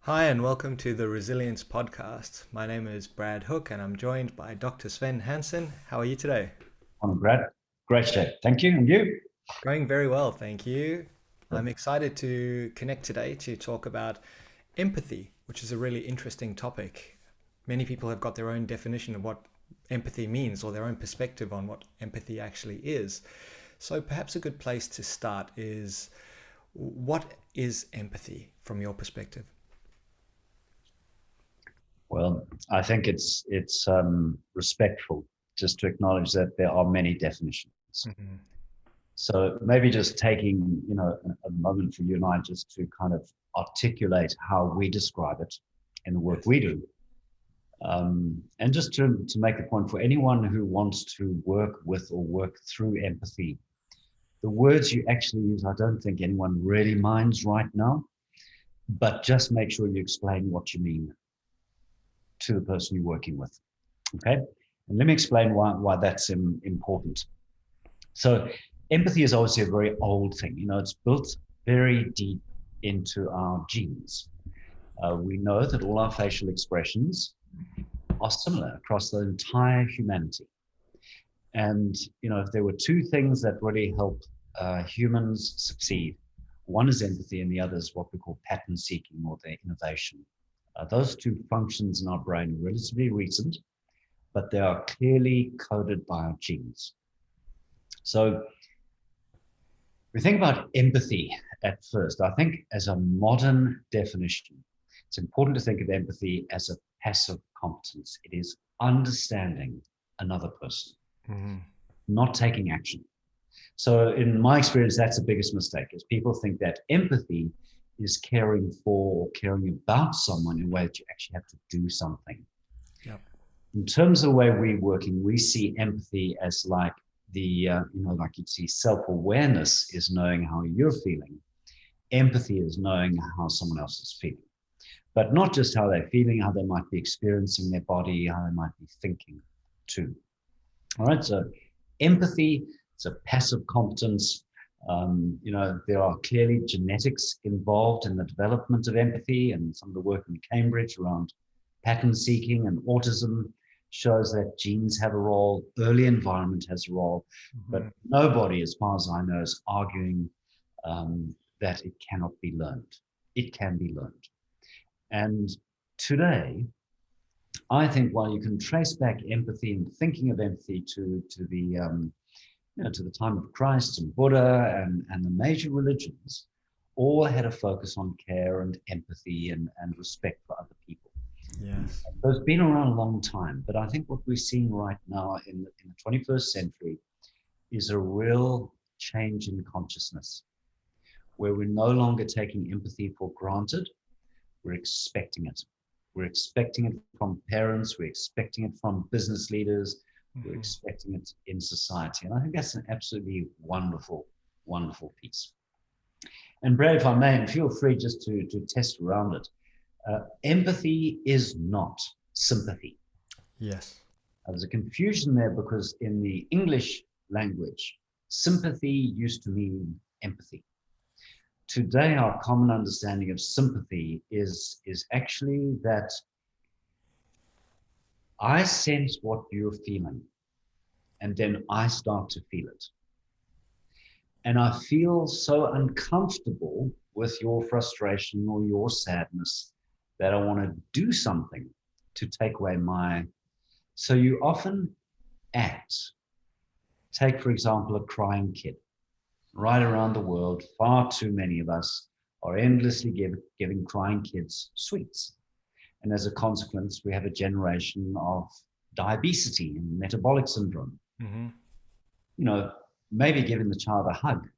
Hi, and welcome to the Resilience Podcast. My name is Brad Hook, and I'm joined by Dr. Sven Hansen. How are you today? I'm Brad. Great shape. Thank you. And you? Going very well, thank you. I'm excited to connect today to talk about empathy, which is a really interesting topic. Many people have got their own definition of what empathy means or their own perspective on what empathy actually is. So perhaps a good place to start is, what is empathy from your perspective? Well, I think it's respectful just to acknowledge that there are many definitions. Mhm. So maybe just taking a moment for you and I just to kind of articulate how we describe it in the work Yes. we do. And just to make the point for anyone who wants to work with or work through empathy, the words you actually use, I don't think anyone really minds right now, but just make sure you explain what you mean to the person you're working with. Okay. And let me explain why that's important. So, empathy is obviously a very old thing. It's built very deep into our genes. We know that all our facial expressions are similar across the entire humanity. And, if there were two things that really help humans succeed, one is empathy and the other is what we call pattern seeking or their innovation. Those two functions in our brain are relatively recent, but they are clearly coded by our genes. So we think about empathy at first. I think as a modern definition, it's important to think of empathy as a passive competence. It is understanding another person, Mhm. not taking action. So in my experience, that's the biggest mistake is people think that empathy is caring for or caring about someone in a way that you actually have to do something. Yep. In terms of the way we're working, we see empathy as like like you'd see self-awareness is knowing how you're feeling. Empathy is knowing how someone else is feeling, but not just how they're feeling, how they might be experiencing their body, how they might be thinking too. All right. So empathy, it's a passive competence. There are clearly genetics involved in the development of empathy, and some of the work in Cambridge around pattern seeking and autism shows that genes have a role, early environment has a role, but Mhm. nobody, as far as I know, is arguing that it cannot be learned. It can be learned. And today, I think while you can trace back empathy and thinking of empathy to the time of Christ and Buddha and the major religions, all had a focus on care and empathy and respect for other people. Yes. So it's been around a long time, but I think what we're seeing right now in the 21st century is a real change in consciousness where we're no longer taking empathy for granted, we're expecting it. We're expecting it from parents, we're expecting it from business leaders, we're Mhm. expecting it in society. And I think that's an absolutely wonderful, wonderful piece. And Brad, if I may, and feel free just to test around it. Empathy is not sympathy. Yes. There's a confusion there because in the English language, sympathy used to mean empathy. Today, our common understanding of sympathy is actually that I sense what you're feeling, and then I start to feel it. And I feel so uncomfortable with your frustration or your sadness that I want to do something to take away my. So you often act. Take, for example, a crying kid. Right around the world, far too many of us are endlessly giving crying kids sweets. And as a consequence, we have a generation of diabetes and metabolic syndrome. Hmm. You know, maybe giving the child a hug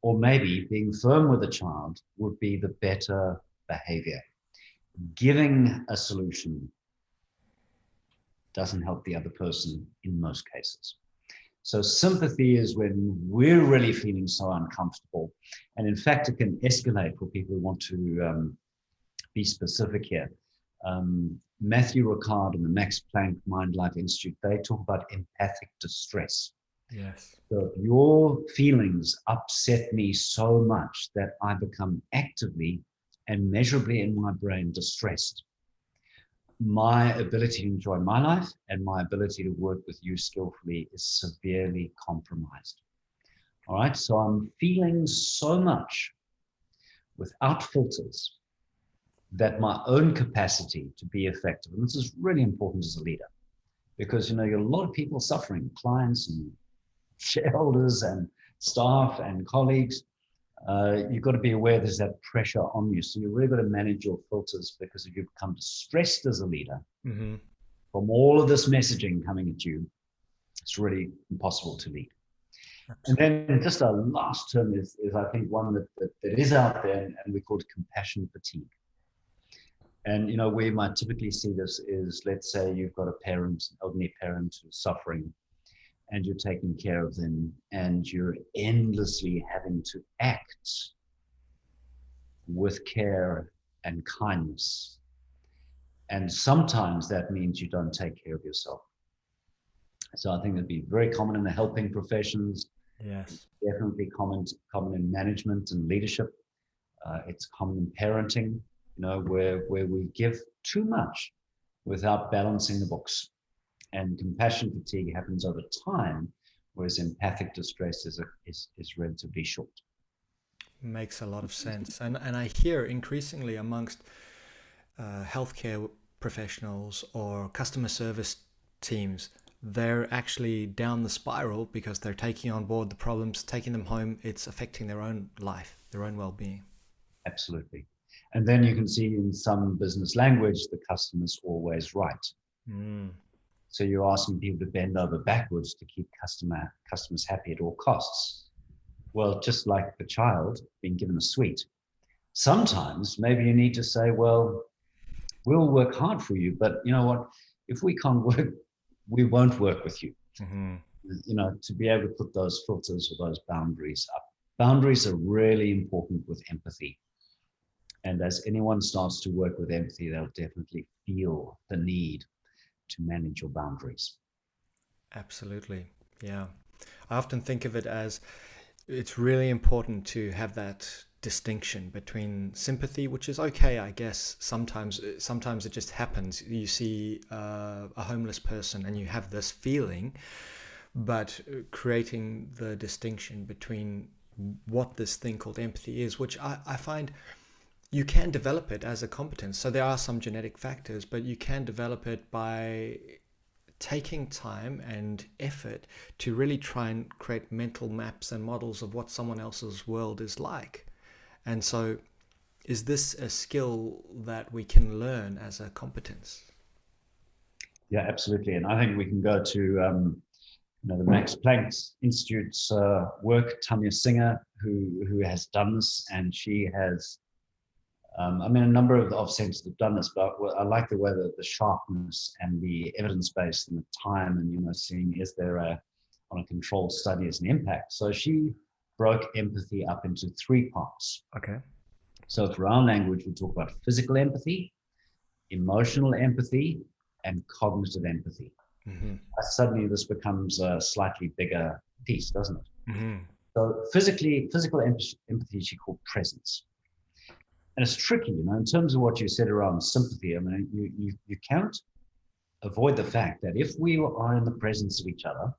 or maybe being firm with the child would be the better behavior. Giving a solution doesn't help the other person in most cases. So sympathy is when we're really feeling so uncomfortable. And in fact, it can escalate for people who want to be specific here. Matthew Ricard and the Max Planck Mind Life Institute, they talk about empathic distress. Yes. So if your feelings upset me so much that I become actively and measurably in my brain distressed, my ability to enjoy my life and my ability to work with you skillfully is severely compromised. All right. So I'm feeling so much without filters that my own capacity to be effective, and this is really important as a leader, because you have a lot of people suffering, clients and shareholders and staff and colleagues. You've got to be aware there's that pressure on you. So you've really got to manage your filters, because if you become distressed as a leader Hmm. from all of this messaging coming at you, it's really impossible to lead. And Absolutely. then just a last term is I think one that is out there, and we call it compassion fatigue. And where you might typically see this is, let's say you've got a parent, an elderly parent who's suffering, and you're taking care of them, and you're endlessly having to act with care and kindness. And sometimes that means you don't take care of yourself. So I think it'd be very common in the helping professions, Yes. definitely common in management and leadership. It's common in parenting, where we give too much without balancing the books. And compassion fatigue happens over time, whereas empathic distress is relatively short. Makes a lot of sense. And I hear increasingly amongst healthcare professionals or customer service teams, they're actually down the spiral because they're taking on board the problems, taking them home. It's affecting their own life, their own well-being. Absolutely. And then you can see in some business language, the customer's always right. Mm. So you're asking people to bend over backwards to keep customers happy at all costs. Well, just like the child being given a sweet, sometimes maybe you need to say, well, we'll work hard for you, but you know what? If we can't work, we won't work with you. Hmm. To be able to put those filters or those boundaries up. Boundaries are really important with empathy. And as anyone starts to work with empathy, they'll definitely feel the need to manage your boundaries. Absolutely. Yeah. I often think of it as it's really important to have that distinction between sympathy, which is okay, I guess. Sometimes it just happens. You see a homeless person and you have this feeling, but creating the distinction between what this thing called empathy is, which I find you can develop it as a competence. So there are some genetic factors, but you can develop it by taking time and effort to really try and create mental maps and models of what someone else's world is like. And so, is this a skill that we can learn as a competence? Yeah, absolutely. And I think we can go to the Max Planck Institute's work, Tanya Singer, who has done this, and she has a number of centers have done this, but I like the way that the sharpness and the evidence base and the time, and seeing is there on a controlled study as an impact. So she broke empathy up into three parts. Okay. So for our language, we talk about physical empathy, emotional empathy, and cognitive empathy. Mm-hmm. Suddenly, this becomes a slightly bigger piece, doesn't it? Mm-hmm. So physical empathy, she called presence. And it's tricky, in terms of what you said around sympathy. I mean, you can't avoid the fact that if we are in the presence of each other,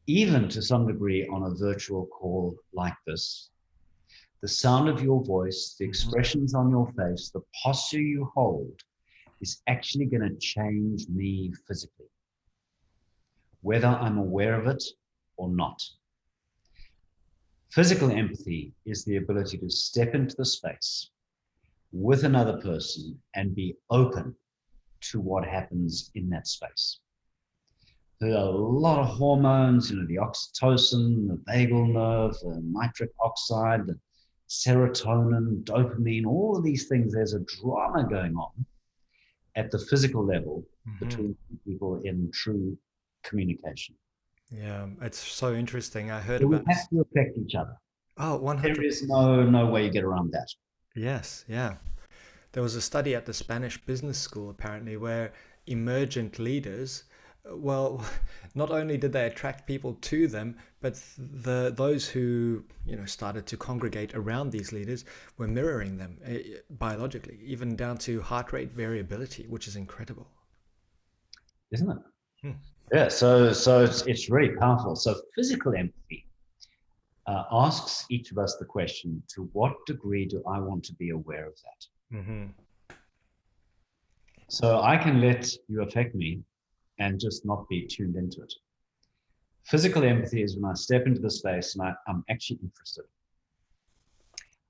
even to some degree on a virtual call like this, the sound of your voice, the Mm-hmm. expressions on your face, the posture you hold is actually going to change me physically, whether I'm aware of it or not. Physical empathy is the ability to step into the space with another person and be open to what happens in that space. There are a lot of hormones, the oxytocin, the vagal nerve, the nitric oxide, the serotonin, dopamine, all of these things. There's a drama going on at the physical level Mm-hmm. between people in true communication. Yeah, it's so interesting. I heard So we about have to affect each other. oh, There 100. is no way you get around that. Yes, yeah. There was a study at the Spanish Business School apparently where emergent leaders Well, not only did they attract people to them, but those who started to congregate around these leaders were mirroring them biologically, even down to heart rate variability, which is incredible. Isn't it? Hmm. Yeah. So it's really powerful. So physical empathy asks each of us the question: to what degree do I want to be aware of that? Hmm. So I can let you affect me and just not be tuned into it. Physical empathy is when I step into the space and I'm actually interested.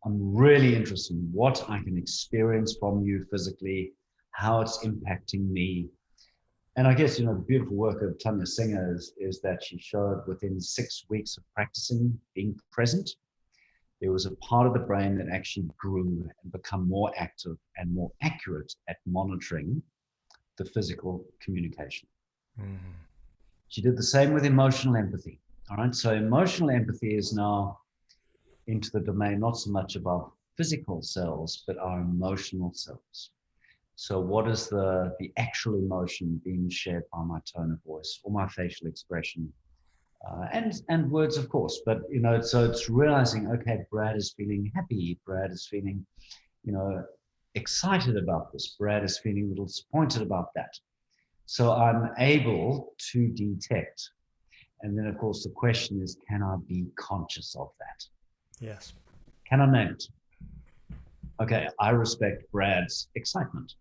I'm really interested in what I can experience from you physically, how it's impacting me. And I guess, the beautiful work of Tanya Singer is that she showed within 6 weeks of practicing being present, there was a part of the brain that actually grew and become more active and more accurate at monitoring the physical communication. Hmm. She did the same with emotional empathy. All right. So emotional empathy is now into the domain not so much of our physical selves, but our emotional selves. So what is the actual emotion being shared by my tone of voice or my facial expression, and words, of course. But so it's realizing, okay, Brad is feeling happy. Brad is feeling, you know, excited about this. Brad is feeling a little disappointed about that. So I'm able to detect. And then, of course, the question is, can I be conscious of that? Yes. Can I name it? Okay, I respect Brad's excitement.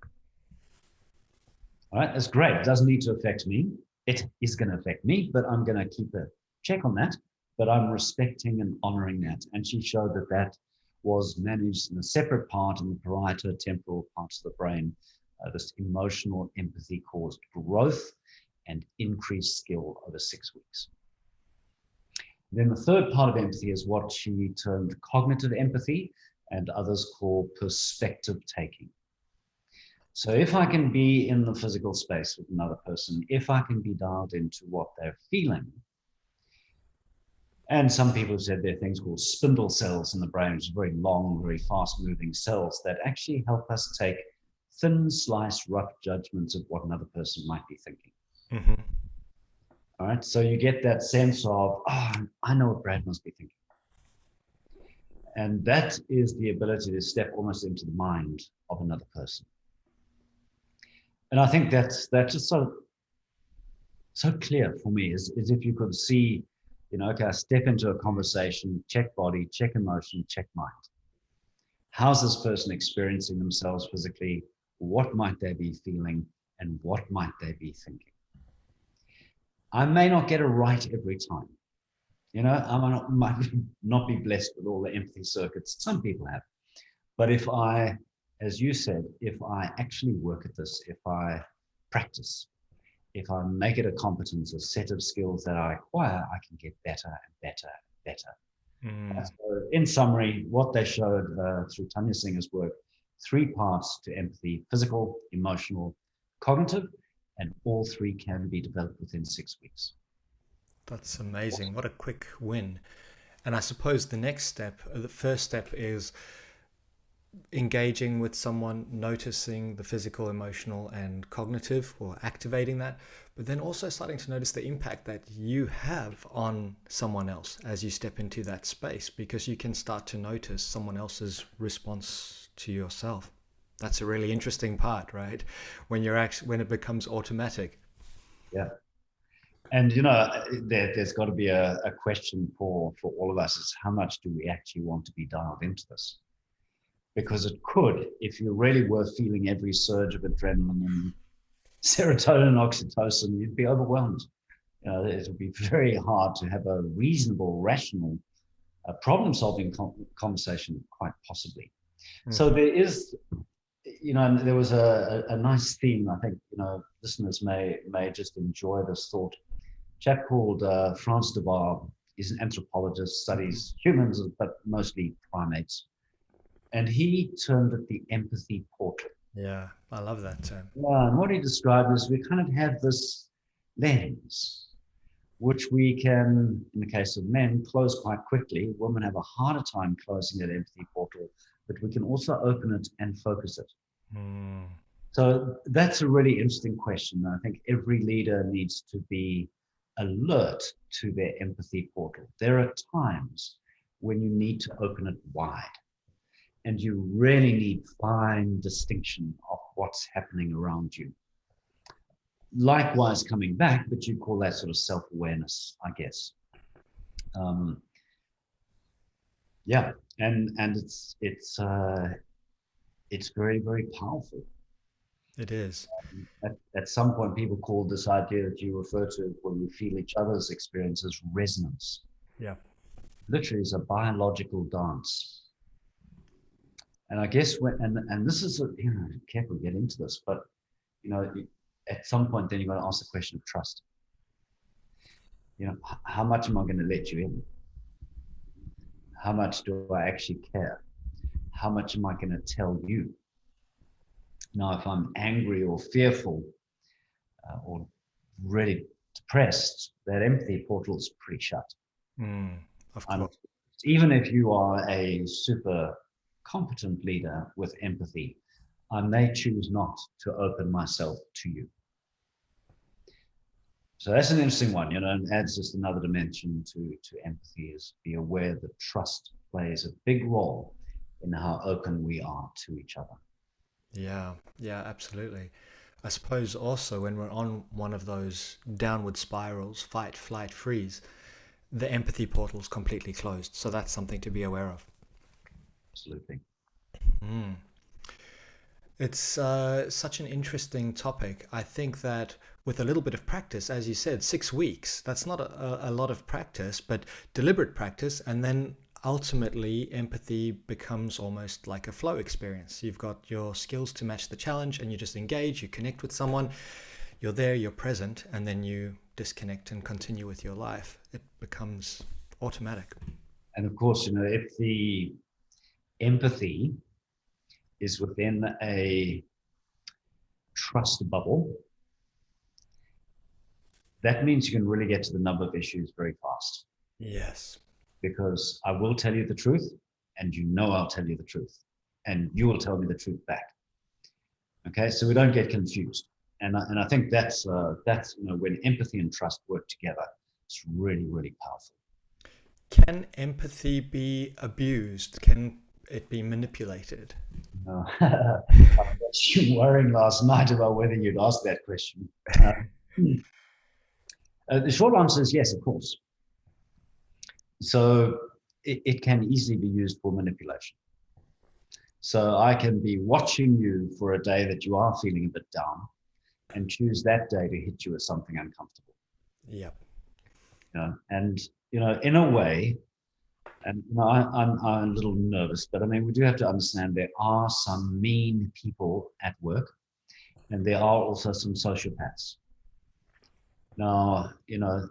All right, that's great. It doesn't need to affect me. It is going to affect me, but I'm going to keep a check on that. But I'm respecting and honoring that. And she showed that that was managed in a separate part in the parietal temporal parts of the brain. This emotional empathy caused growth and increased skill over 6 weeks. Then the third part of empathy is what she termed cognitive empathy, and others call perspective taking. So if I can be in the physical space with another person, if I can be dialed into what they're feeling, and some people have said there are things called spindle cells in the brain, which are very long, very fast moving cells that actually help us take thin slice, rough judgments of what another person might be thinking. Hmm. All right. So you get that sense of, oh, I know what Brad must be thinking. And that is the ability to step almost into the mind of another person. And I think that's just so clear for me is if you could see, okay, I step into a conversation, check body, check emotion, check mind. How's this person experiencing themselves physically? What might they be feeling? And what might they be thinking? I may not get it right every time. Might not be blessed with all the empathy circuits some people have. But if I, as you said, if I actually work at this, if I practice, if I make it a competence, a set of skills that I acquire, I can get better and better and better. Mm. So in summary, what they showed through Tanya Singer's work, three parts to empathy: physical, emotional, cognitive, and all three can be developed within 6 weeks. That's amazing. What a quick win. And I suppose the next step, the first step is engaging with someone, noticing the physical, emotional, and cognitive, or activating that, but then also starting to notice the impact that you have on someone else as you step into that space, because you can start to notice someone else's response to yourself. That's a really interesting part, right? When it becomes automatic. Yeah. And there's got to be a question for all of us: is how much do we actually want to be dialed into this? Because it could, if you really were feeling every surge of adrenaline and serotonin and oxytocin, you'd be overwhelmed. It would be very hard to have a reasonable, rational, problem-solving conversation, quite possibly. So Mhm. there is, there was a nice theme. I think listeners may just enjoy this thought. A chap called Franz de Waal is an anthropologist, Mhm. studies humans, but mostly primates, and he termed it the empathy portal. Yeah, I love that term. Yeah, and what he described is we kind of have this lens, which we can, in the case of men, close quite quickly. Women have a harder time closing that empathy portal, but we can also open it and focus it. Mm. So that's a really interesting question. I think every leader needs to be alert to their empathy portal. There are times when you need to open it wide and you really need fine distinction of what's happening around you. Likewise, coming back, but you call that sort of self-awareness, I guess. Um, yeah, and it's very, very powerful. It is. At some point, people called this idea that you refer to when we feel each other's experiences resonance. Yeah. Literally, is a biological dance. And I guess and this is careful to get into this, but at some point, then you've got to ask the question of trust. How much am I going to let you in? How much do I actually care? How much am I going to tell you? Now, if I'm angry or fearful or really depressed, that empathy portal is pretty shut. Of I'm, course. even if you are a super competent leader with empathy, I may choose not to open myself to you. So that's an interesting one, and adds just another dimension to empathy is be aware that trust plays a big role in how open we are to each other. Yeah, yeah, absolutely. I suppose also when we're on one of those downward spirals, fight, flight, freeze, the empathy portal's completely closed. So that's something to be aware of. Absolutely. It's such an interesting topic. I think that with a little bit of practice, as you said, 6 weeks, that's not a lot of practice, but deliberate practice. And then ultimately, empathy becomes almost like a flow experience. You've got your skills to match the challenge and you just engage, you connect with someone, you're there, you're present, and then you disconnect and continue with your life. It becomes automatic. And of course, if the empathy is within a trust bubble, that means you can really get to the number of issues very fast. Yes. Because I will tell you the truth, and I'll tell you the truth, and you will tell me the truth back. Okay, so we don't get confused, and I think that's when empathy and trust work together, it's really, really powerful. Can empathy be abused? Can it be manipulated? I was worrying last night about whether you'd ask that question. The short answer is yes, of course. So it can easily be used for manipulation. So I can be watching you for a day that you are feeling a bit down and choose that day to hit you with something uncomfortable. Yep. And in a way, and I'm a little nervous, but I mean, we do have to understand there are some mean people at work, and there are also some sociopaths. Now, a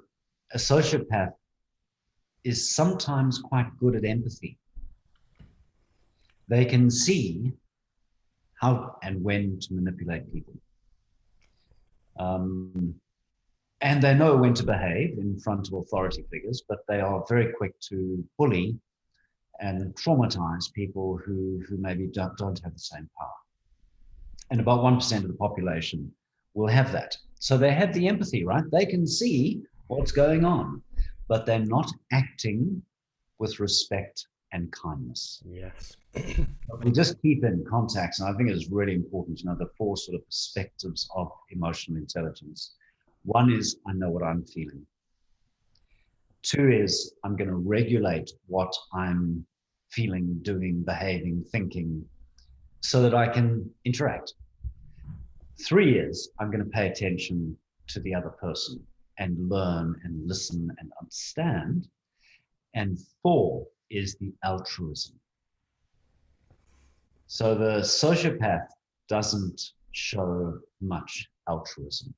sociopath is sometimes quite good at empathy. They can see how and when to manipulate people. And they know when to behave in front of authority figures, but they are very quick to bully and traumatize people who maybe don't have the same power. And about 1% of the population will have that. So they have the empathy, right? They can see what's going on, but they're not acting with respect and kindness. Yes. We just keep in contact, and I think it's really important, the four sort of perspectives of emotional intelligence. One is, I know what I'm feeling. Two is, I'm going to regulate what I'm feeling, doing, behaving, thinking, so that I can interact. Three is, I'm going to pay attention to the other person and learn and listen and understand. And four is the altruism. So the sociopath doesn't show much altruism.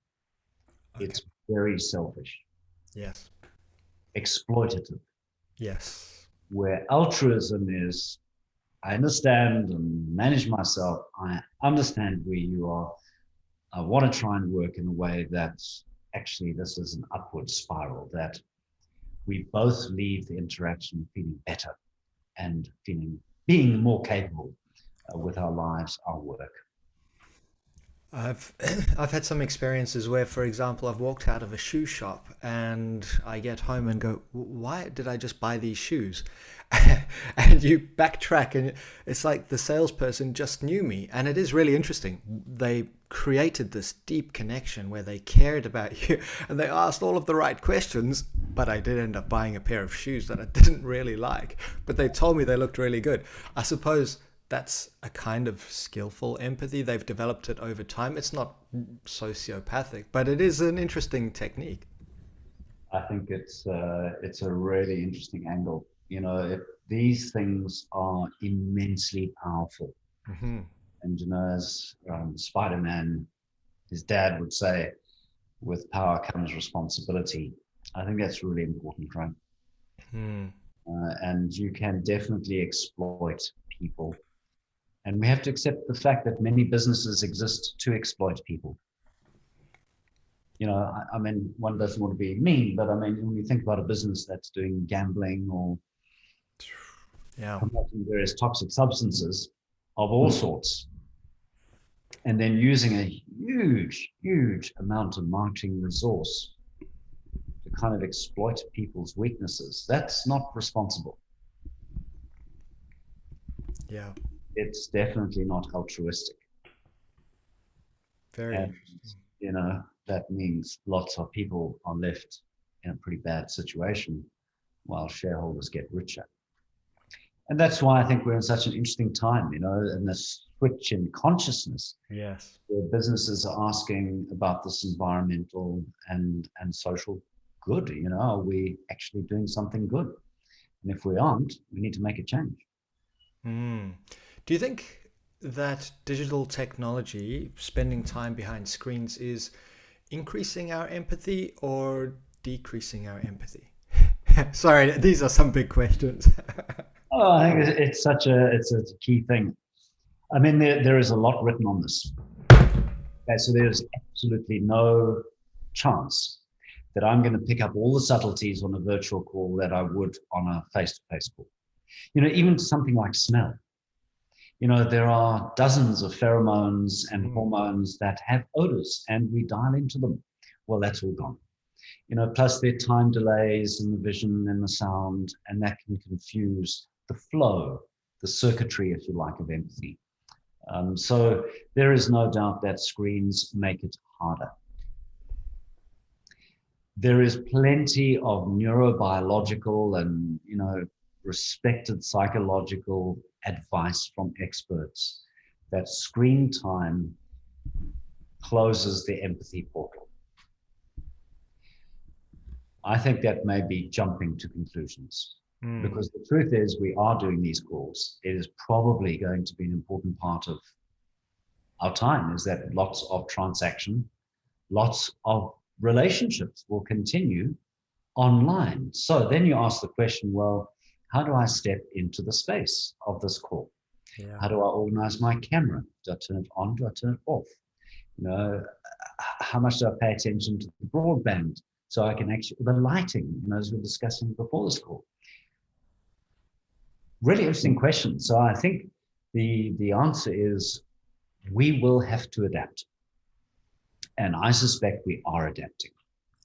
Okay. It's very selfish, Yes. exploitative, Yes. where altruism is, I understand and manage myself. I understand where you are. I want to try and work in a way that actually this is an upward spiral, that we both leave the interaction feeling better and being more capable with our lives, our work. I've I've had some experiences where, for example, I've walked out of a shoe shop and I get home and go, "Why did I just buy these shoes?" And you backtrack, and it's like the salesperson just knew me, and it is really interesting. They created this deep connection where they cared about you, and they asked all of the right questions. But I did end up buying a pair of shoes that I didn't really like, but they told me they looked really good. I suppose that's a kind of skillful empathy. They've developed it over time. It's not sociopathic, but it is an interesting technique. I think it's a really interesting angle. If these things are immensely powerful, Hmm. and as Spider-Man, his dad would say, with power comes responsibility. I think that's really important, right? Hmm. And you can definitely exploit people. And we have to accept the fact that many businesses exist to exploit people. I mean, one doesn't want to be mean, but I mean, when you think about a business that's doing gambling or Yeah. promoting various toxic substances of all sorts, and then using a huge, huge amount of marketing resource to kind of exploit people's weaknesses, that's not responsible. Yeah. It's definitely not altruistic. Very And, interesting. that means lots of people are left in a pretty bad situation while shareholders get richer. And that's why I think we're in such an interesting time, and this switch in consciousness Yes. where businesses are asking about this environmental and social good. Are we actually doing something good? And if we aren't, we need to make a change. Mm. Do you think that digital technology, spending time behind screens, is increasing our empathy or decreasing our empathy? Sorry, these are some big questions. Oh, I think it's a key thing. I mean, there is a lot written on this. Okay, so there's absolutely no chance that I'm going to pick up all the subtleties on a virtual call that I would on a face-to-face call. Even something like smell. There are dozens of pheromones and Mm. hormones that have odors, and we dial into them. Well, that's all gone. Plus there are time delays in the vision and the sound, and that can confuse the flow, the circuitry, if you like, of empathy. So there is no doubt that screens make it harder. There is plenty of neurobiological and respected psychological advice from experts that screen time closes the empathy portal. I think that may be jumping to conclusions, Mm. because the truth is we are doing these calls. It is probably going to be an important part of our time, is that lots of transaction, lots of relationships will continue online. So then you ask the question, well, how do I step into the space of this call? Yeah. How do I organize my camera? Do I turn it on? Do I turn it off? You know, how much do I pay attention to the broadband so I can actually, the lighting, as we were discussing before this call? Really interesting question. So I think the answer is we will have to adapt. And I suspect we are adapting.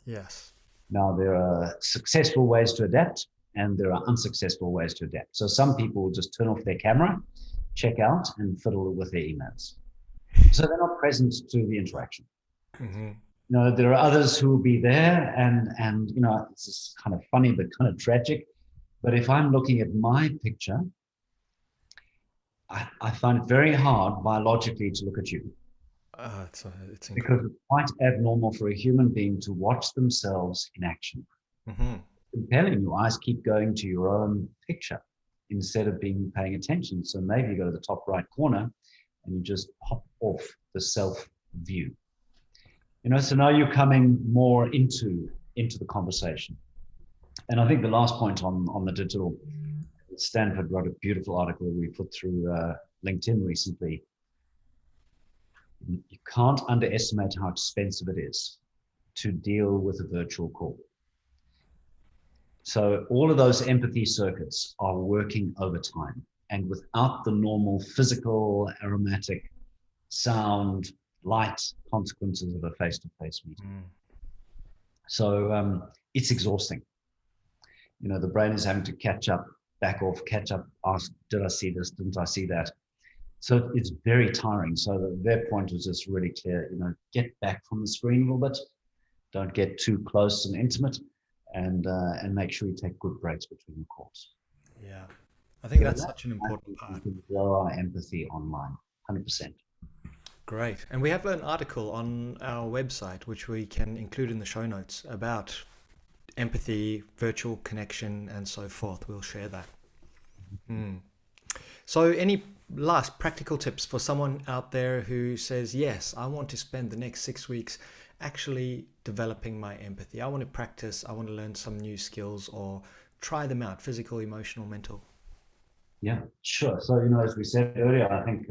Yes. Now, there are successful ways to adapt and there are unsuccessful ways to adapt. So some people will just turn off their camera, check out, and fiddle with their emails. So they're not present to the interaction. Hmm. There are others who will be there, and it's just kind of funny but kind of tragic. But if I'm looking at my picture, I find it very hard biologically to look at you, It's because incredible. it's quite abnormal for a human being to watch themselves in action. Hmm. Compelling, your eyes keep going to your own picture instead of being paying attention. So maybe you go to the top right corner and you just pop off the self view. So now you're coming more into the conversation. And I think the last point on the digital, Stanford wrote a beautiful article we put through LinkedIn recently. You can't underestimate how expensive it is to deal with a virtual call. So all of those empathy circuits are working over time. And without the normal physical, aromatic, sound, light consequences of a face-to-face meeting. Mm. So it's exhausting. The brain is having to catch up, back off, catch up, ask, did I see this? Didn't I see that? So it's very tiring. So their point was just really clear, get back from the screen a little bit. Don't get too close and intimate, and make sure you take good breaks between the calls. Yeah. I think So that's that's such an how important we part. can grow our empathy online, 100%. Great. And we have an article on our website, which we can include in the show notes about empathy, virtual connection, and so forth. We'll share that. Mm. So, any last practical tips for someone out there who says, yes, I want to spend the next 6 weeks actually developing my empathy? I want to practice, I want to learn some new skills or try them out, physical, emotional, mental. Yeah, sure. So, as we said earlier, I think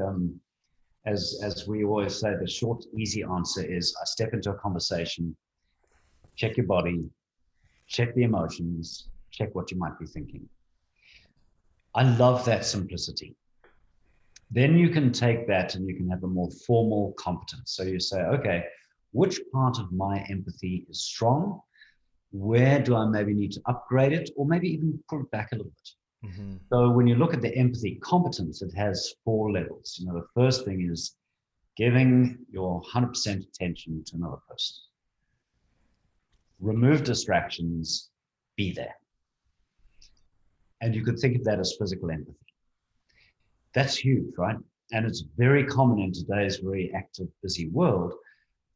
as we always say, the short, easy answer is I step into a conversation, check your body, check the emotions, check what you might be thinking. I love that simplicity. Then you can take that and you can have a more formal competence. So you say, okay, which part of my empathy is strong? Where do I maybe need to upgrade it or maybe even pull it back a little bit? Mm-hmm. So when you look at the empathy competence, it has 4 levels. The first thing is giving your 100% attention to another person. Remove distractions, be there. And you could think of that as physical empathy. That's huge, right? And it's very common in today's very active, busy world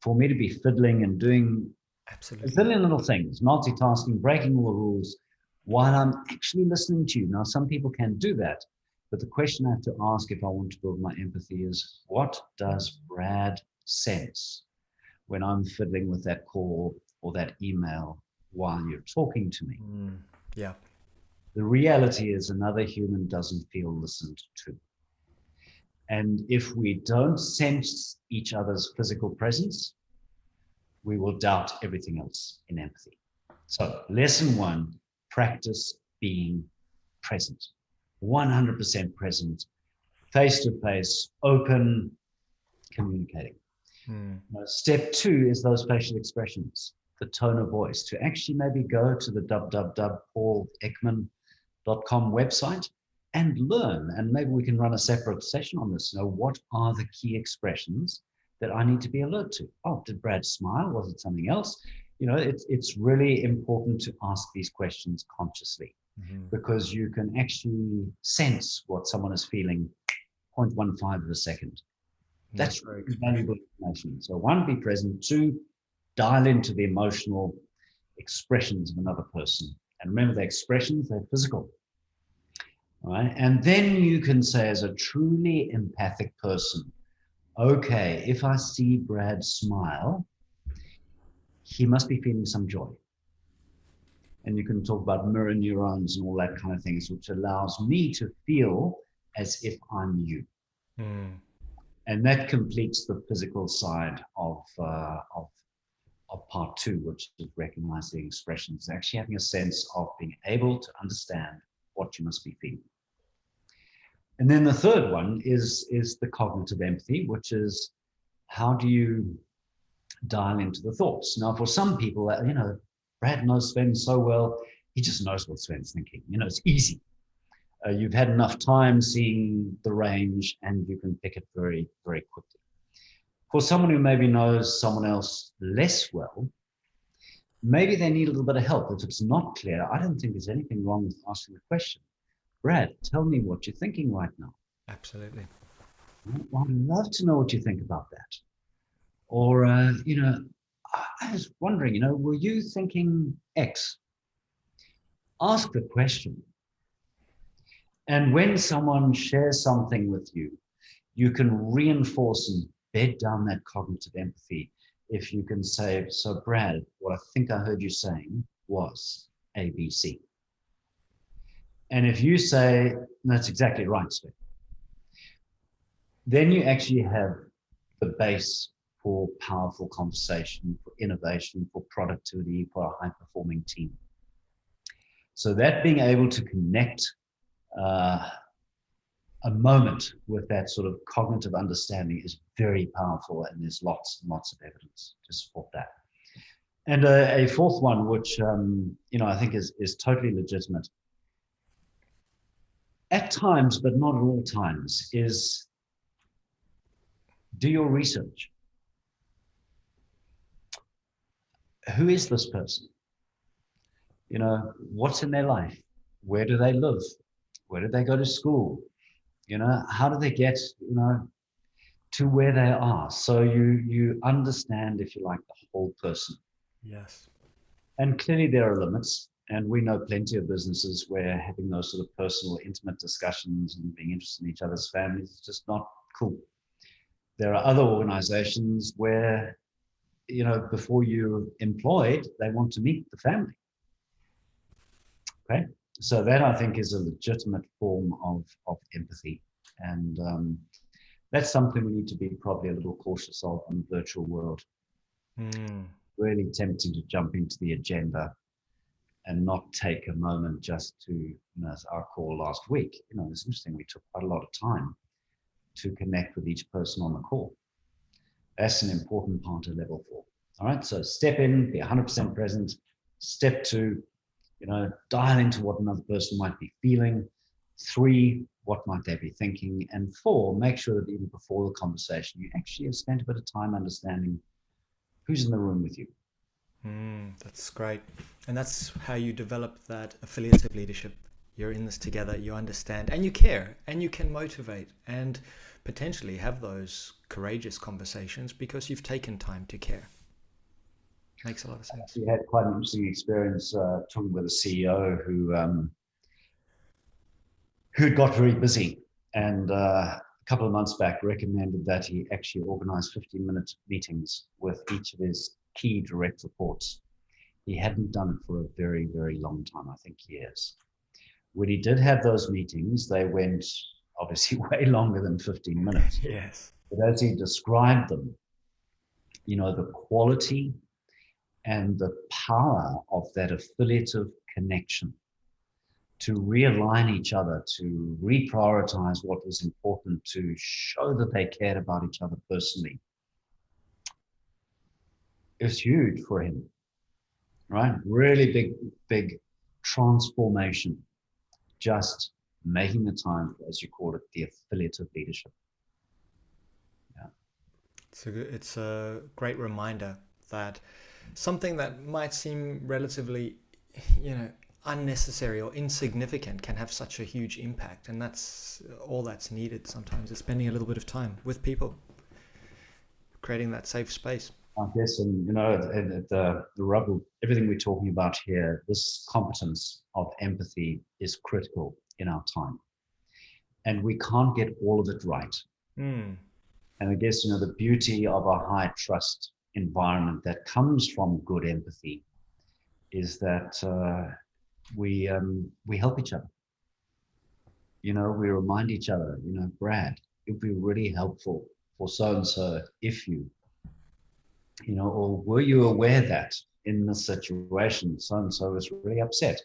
for me to be fiddling and doing a Absolutely. billion little things, multitasking, breaking all the rules while I'm actually listening to you. Now, some people can do that, but the question I have to ask if I want to build my empathy is, what does Brad sense when I'm fiddling with that call or that email while you're talking to me? Mm. Yeah. The reality is another human doesn't feel listened to. And if we don't sense each other's physical presence, we will doubt everything else in empathy. So, lesson 1, practice being present, 100% present, face to face, open, communicating. Mm. Step 2 is those facial expressions, the tone of voice, to actually maybe go to the www.paulekman.com website and learn. And maybe we can run a separate session on this. What are the key expressions that I need to be alert to? Oh, did Brad smile? Was it something else? It's really important to ask these questions consciously Mm-hmm. because you can actually sense what someone is feeling 0.15 of a second. That's Micro really expression. valuable information. So 1, be present. 2, dial into the emotional expressions of another person. And remember, the expressions, they're physical. All right. And then you can say, as a truly empathic person, okay, if I see Brad smile, he must be feeling some joy. And you can talk about mirror neurons and all that kind of things, which allows me to feel as if I'm you. Mm. And that completes the physical side of part 2, which is recognizing expressions, actually having a sense of being able to understand what you must be feeling. And then the third one is the cognitive empathy, which is how do you dial into the thoughts? Now, for some people, Brad knows Sven so well, he just knows what Sven's thinking. It's easy. You've had enough time seeing the range and you can pick it very, very quickly. For someone who maybe knows someone else less well, maybe they need a little bit of help. If it's not clear, I don't think there's anything wrong with asking the question. Brad, tell me what you're thinking right now. Absolutely. Well, I'd love to know what you think about that. Or, I was wondering, were you thinking X? Ask the question. And when someone shares something with you, you can reinforce and bed down that cognitive empathy. If you can say, so Brad, what I think I heard you saying was ABC. And if you say, that's exactly right, Steve, then you actually have the base for powerful conversation, for innovation, for productivity, for a high-performing team. So that being able to connect a moment with that sort of cognitive understanding is very powerful, and there's lots and lots of evidence to support that. And a fourth one, which I think is totally legitimate at times, but not at all times, is do your research. Who is this person? What's in their life? Where do they live? Where do they go to school? How do they get, to where they are? So you understand, if you like, the whole person. Yes. And clearly there are limits. And we know plenty of businesses where having those sort of personal, intimate discussions and being interested in each other's families is just not cool. There are other organizations where, before you're employed, they want to meet the family. Okay. So that, I think, is a legitimate form of empathy. And that's something we need to be probably a little cautious of in the virtual world. Mm. Really tempting to jump into the agenda and not take a moment just to, as our call last week, it's interesting, we took quite a lot of time to connect with each person on the call. That's an important part of level 4. All right, so step in, be 100% present. Step 2, dial into what another person might be feeling. 3, what might they be thinking? And 4, make sure that even before the conversation, you actually have spent a bit of time understanding who's in the room with you. That's great. And that's how you develop that affiliative leadership. You're in this together, you understand, and you care, and you can motivate and potentially have those courageous conversations because you've taken time to care. Makes a lot of sense. We had quite an interesting experience talking with a CEO who'd got very busy, and a couple of months back recommended that he actually organize 15-minute meetings with each of his key direct reports. He hadn't done it for a very, very long time, I think years. When he did have those meetings, they went obviously way longer than 15 minutes. Yes. But as he described them, the quality and the power of that affiliative connection to realign each other, to reprioritize what was important, to show that they cared about each other personally, it was huge for him, right? Really big, big transformation, just making the time for, as you call it, the affiliative leadership. Yeah. It's a great reminder that something that might seem relatively, you know, unnecessary or insignificant can have such a huge impact. And that's all that's needed sometimes, is spending a little bit of time with people, creating that safe space. I guess, and the rub of everything we're talking about here, this competence of empathy is critical in our time, and we can't get all of it right. Mm. And I guess the beauty of a high trust environment that comes from good empathy is that we help each other. We remind each other. Brad, it'd be really helpful for so and so if or were you aware that in this situation, so and so was really upset?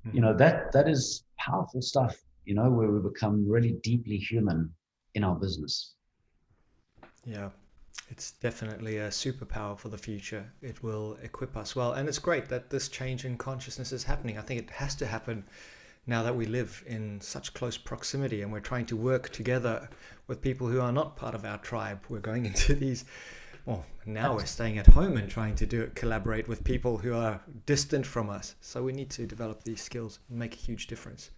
Mhm. That is powerful stuff. Where we become really deeply human in our business. Yeah, it's definitely a superpower for the future. It will equip us well. And it's great that this change in consciousness is happening. I think it has to happen now that we live in such close proximity and we're trying to work together with people who are not part of our tribe. We're going into these, well, now we're staying at home and trying to do it, collaborate with people who are distant from us. So we need to develop these skills and make a huge difference.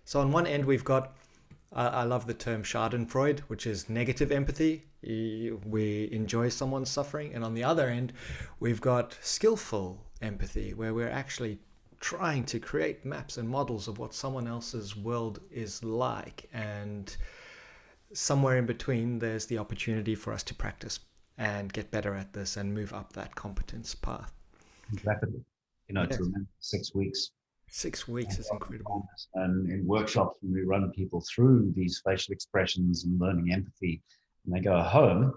So on one end, we've got, I love the term Schadenfreude, which is negative empathy. We enjoy someone's suffering. And on the other end, we've got skillful empathy, where we're actually trying to create maps and models of what someone else's world is like. And somewhere in between, there's the opportunity for us to practice and get better at this and move up that competence path. Rapidly. To Yes. remember 6 weeks. 6 weeks is incredible. And in workshops, when we run people through these facial expressions and learning empathy, and they go home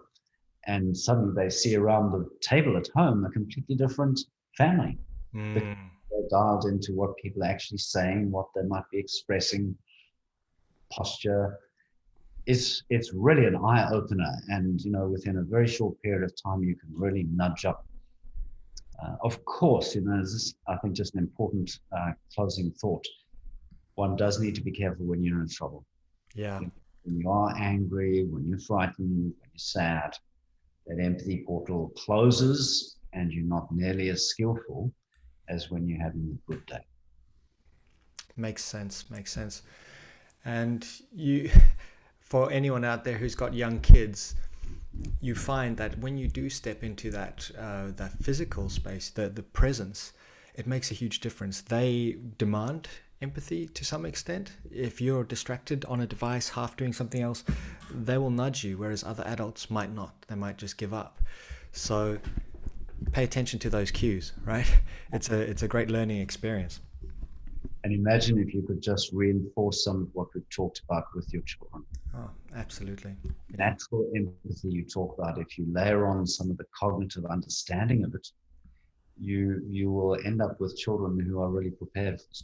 and suddenly they see around the table at home a completely different family. Because Mm. they're dialed into what people are actually saying, what they might be expressing, posture. it's really an eye opener, and within a very short period of time, you can really nudge up. Of course, this, I think, just an important closing thought. One does need to be careful when you're in trouble. Yeah, When you are angry, when you're frightened, when you're sad, that empathy portal closes, and you're not nearly as skillful as when you're having a good day. makes sense. Makes sense. And you, for anyone out there who's got young kids, you find that when you do step into that physical space, the presence, it makes a huge difference. They demand empathy to some extent. If you're distracted on a device, half doing something else, they will nudge you, whereas other adults might not. They might just give up. So pay attention to those cues, right? It's a great learning experience. And imagine if you could just reinforce some of what we've talked about with your children. Oh, absolutely. Yeah. Natural empathy you talk about, if you layer on some of the cognitive understanding of it, you will end up with children who are really prepared for this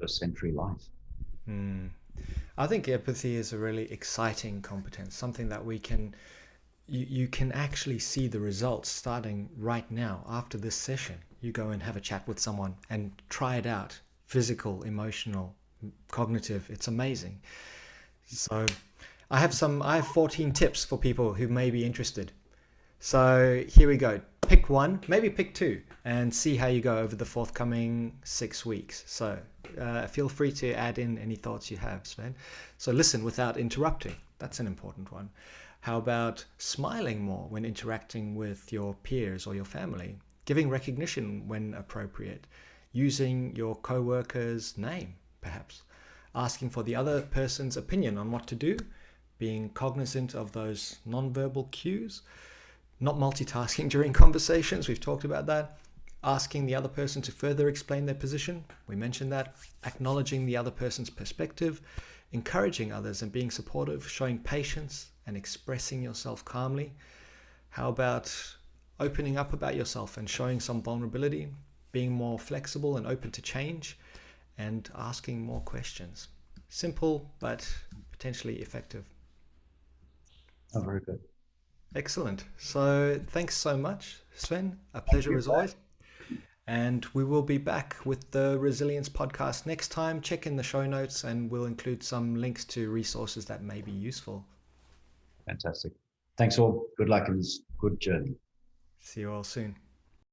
21st century life. Hmm. I think empathy is a really exciting competence, something that you can actually see the results starting right now after this session. You go and have a chat with someone and try it out. Physical, emotional, cognitive. It's amazing. So I have 14 tips for people who may be interested. So here we go. Pick one, maybe pick two, and see how you go over the forthcoming 6 weeks. So feel free to add in any thoughts you have, Sven. So listen without interrupting. That's an important one. How about smiling more when interacting with your peers or your family? Giving recognition when appropriate. Using your co-worker's name, perhaps. Asking for the other person's opinion on what to do. Being cognizant of those non-verbal cues. Not multitasking during conversations, we've talked about that. Asking the other person to further explain their position, we mentioned that. Acknowledging the other person's perspective. Encouraging others and being supportive. Showing patience and expressing yourself calmly. How about opening up about yourself and showing some vulnerability? Being more flexible and open to change. And asking more questions. Simple, but potentially effective. Oh, very good. Excellent. So thanks so much, Sven. A Thank pleasure you. as always. And we will be back with the Resilience podcast next time. Check in the show notes and we'll include some links to resources that may be useful. Fantastic. Thanks all. Good luck in this good journey. See you all soon.